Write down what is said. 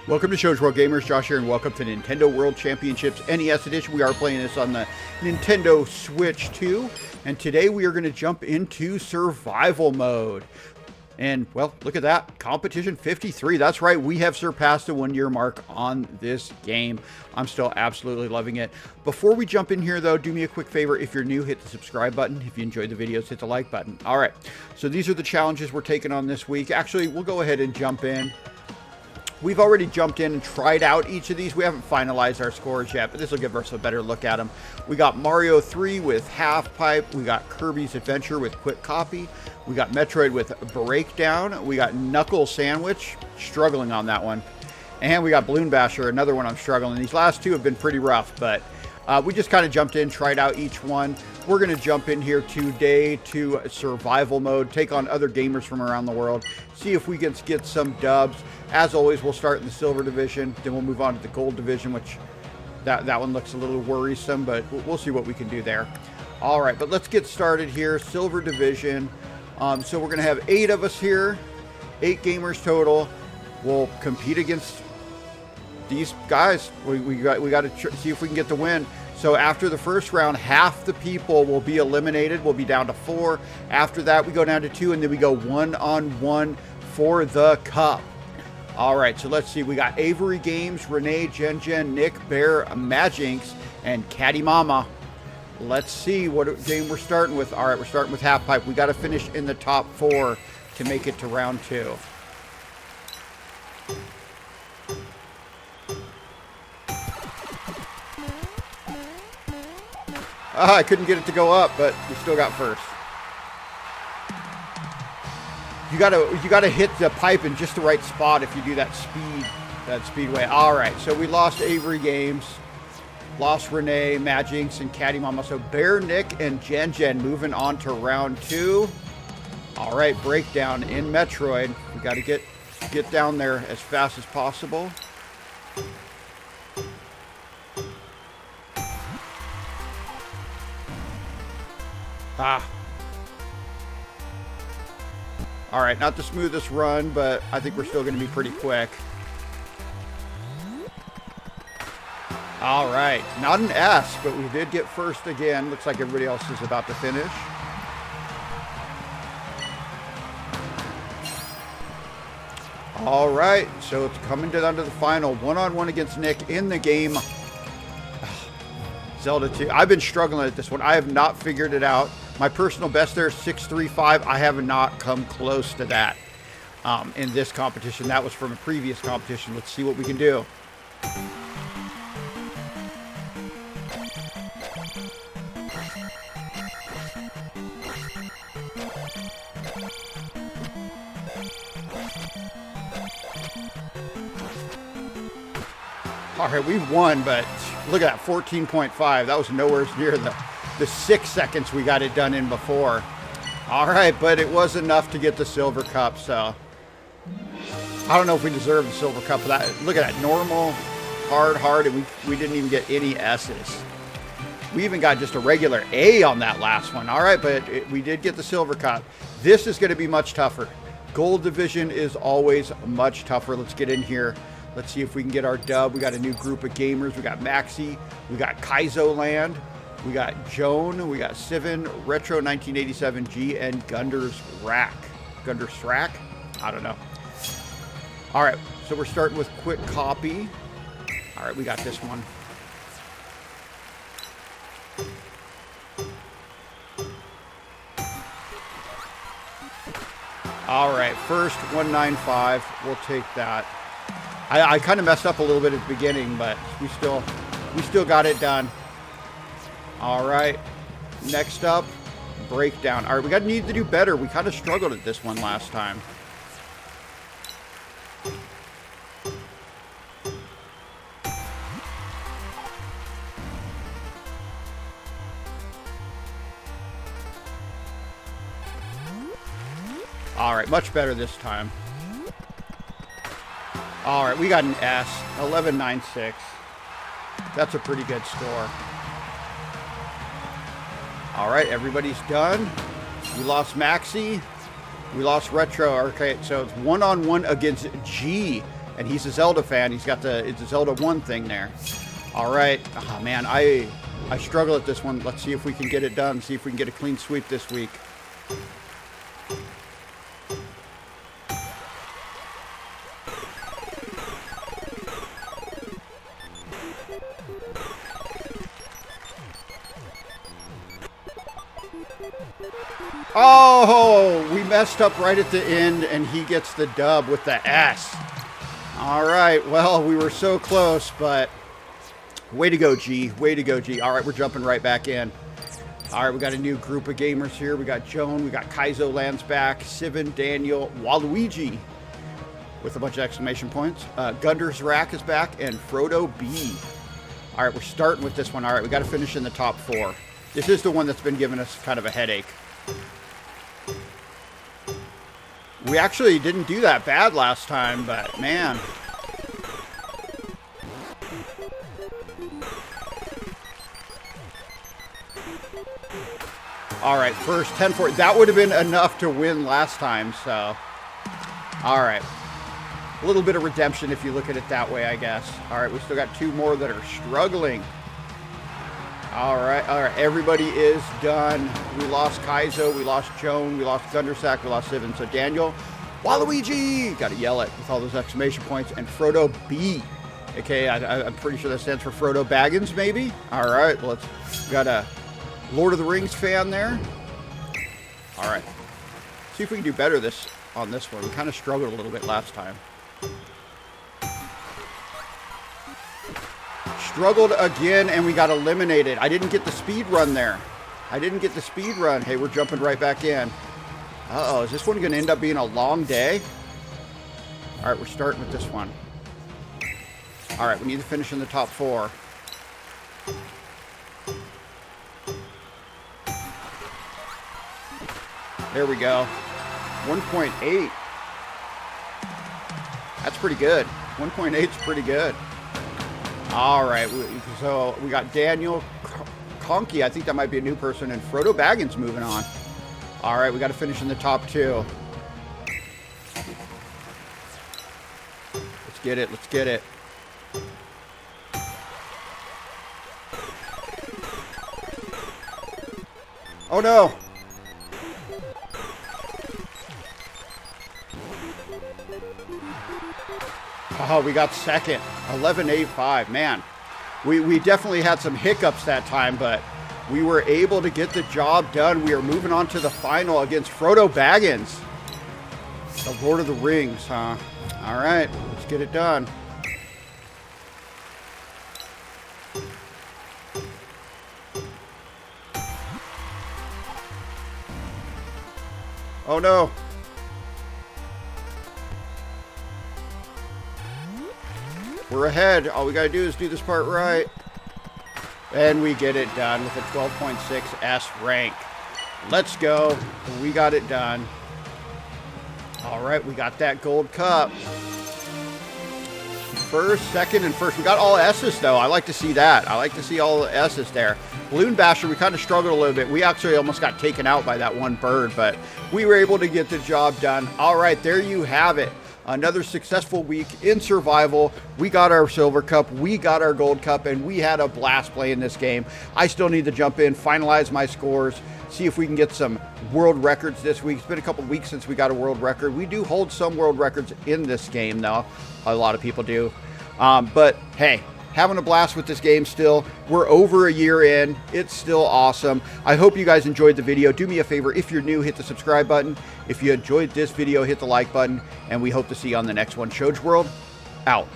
Welcome to Shows World Gamers, Josh here, and welcome to Nintendo World Championships NES Edition. We are playing this on the Nintendo Switch 2, and today we are going to jump into survival mode. And, well, look at that. Competition 53. That's right, we have surpassed the 1-year mark on this game. I'm still absolutely loving it. Before we jump in here, though, do me a quick favor. If you're new, hit the subscribe button. If you enjoyed the videos, hit the like button. All right, so these are the challenges we're taking on this week. Actually, we'll go ahead and jump in. We've already jumped in and tried out each of these. We haven't finalized our scores yet, but this will give us a better look at them. We got Mario 3 with Half Pipe. We got Kirby's Adventure with Quick Copy. We got Metroid with Breakdown. We got Knuckle Sandwich, struggling on that one. And we got Balloon Basher, another one I'm struggling. These last two have been pretty rough, but we just kind of jumped in, tried out each one. We're going to jump in here today to survival mode, take on other gamers from around the world, see if we can get some dubs. As always, we'll start in the silver division, then we'll move on to the gold division, which that one looks a little worrisome, but we'll see what we can do there. All right, but let's get started here. Silver division. So we're going to have 8 of us here, 8 gamers total. We'll compete against these guys. We got to see if we can get the win. So after the first round, half the people will be eliminated. We'll be down to 4. After that, we go down to 2, and then we go 1-on-1 for the cup. All right, so let's see. We got Avery Games, Renee, Jen, Nick, Bear, Majinx, and Caddy Mama. Let's see what game we're starting with. All right, we're starting with Half Pipe. We got to finish in the top 4 to make it to round 2. I couldn't get it to go up, but we still got first. You gotta hit the pipe in just the right spot if you do that speedway. All right, so we lost Avery Games, lost Renee, Majinx, and Caddy Mama. So Bear, Nick, and Jen moving on to round 2. All right, Breakdown in Metroid. We got to get down there as fast as possible. All right, not the smoothest run, but I think we're still going to be pretty quick. All right, not an S, but we did get first again. Looks like everybody else is about to finish. All right, so it's coming down to the final. 1-on-1 against Nick in the game. Zelda 2. I've been struggling at this one. I have not figured it out. My personal best there is 635. I have not come close to that in this competition. That was from a previous competition. Let's see what we can do. All right, we won, but look at that, 14.5. That was nowhere near the 6 seconds we got it done in before. All right, but it was enough to get the silver cup, so I don't know if we deserve the silver cup for that. Look at that, normal, hard, and we didn't even get any S's. We even got just a regular A on that last one. All right, but we did get the silver cup. This is going to be much tougher. Gold division is always much tougher. Let's get in here. Let's see if we can get our dub. We got a new group of gamers. We got Maxi. We got Kaizo Land. We got Joan. We got Sivan, Retro 1987G, and Gunder's Rack. Gunder's Rack? I don't know. All right, so we're starting with Quick Copy. All right, we got this one. All right, first 195. We'll take that. I kind of messed up a little bit at the beginning, but we still got it done. All right, next up, Breakdown. All right, we need to do better. We kind of struggled at this one last time. All right, much better this time. All right, we got an S, 1196. That's a pretty good score. All right, everybody's done. We lost Maxi. We lost Retro. Okay, so it's 1-on-1 against G. And he's a Zelda fan. He's got it's a Zelda 1 thing there. All right. Oh, man, I struggle at this one. Let's see if we can get it done. See if we can get a clean sweep this week. Oh, we messed up right at the end, and he gets the dub with the S. All right, well, we were so close, but way to go, G. Way to go, G. All right, we're jumping right back in. All right, we got a new group of gamers here. We got Joan, we got Kaizo lands back, Sivan, Daniel, Waluigi with a bunch of exclamation points. Gunder's Rack is back, and Frodo B. All right, we're starting with this one. All right, we got to finish in the top 4. This is the one that's been giving us kind of a headache. We actually didn't do that bad last time, but man. All right, first 10-4. That would have been enough to win last time, so. All right. A little bit of redemption if you look at it that way, I guess. All right, we still got 2 more that are struggling. All right, everybody is done. We lost Kaizo, we lost Joan, we lost Thundersack, we lost Sivan. So Daniel, Waluigi, got to yell it with all those exclamation points, and Frodo B. Okay, I'm pretty sure that stands for Frodo Baggins, maybe. All right, we got a Lord of the Rings fan there. All right, see if we can do better on this one. We kind of struggled a little bit last time. Struggled again, and we got eliminated. I didn't get the speed run there. Hey, we're jumping right back in. Uh-oh, is this one going to end up being a long day? All right, we're starting with this one. All right, we need to finish in the top 4. There we go. 1.8. That's pretty good. 1.8 is pretty good. All right, so we got Daniel Conky. I think that might be a new person, and Frodo Baggins moving on. All right, we got to finish in the top 2. Let's get it. Let's get it. Oh no! Oh, we got second. 11.85. Man, we definitely had some hiccups that time, but we were able to get the job done. We are moving on to the final against Frodo Baggins. The Lord of the Rings, huh? All right, let's get it done. Oh no. We're ahead. All we got to do is do this part right. And we get it done with a 12.6 S rank. Let's go. We got it done. All right, we got that gold cup. First, second, and first. We got all S's, though. I like to see that. I like to see all the S's there. Balloon Basher, we kind of struggled a little bit. We actually almost got taken out by that one bird, but we were able to get the job done. All right, there you have it. Another successful week in survival. We got our silver cup, we got our gold cup, and we had a blast playing this game. I still need to jump in, finalize my scores, see if we can get some world records this week. It's been a couple weeks since we got a world record. We do hold some world records in this game, though. A lot of people do. But hey, having a blast with this game still. We're over a year in. It's still awesome. I hope you guys enjoyed the video. Do me a favor, if you're new, hit the subscribe button. If you enjoyed this video, hit the like button. And we hope to see you on the next one. Shoge World, out.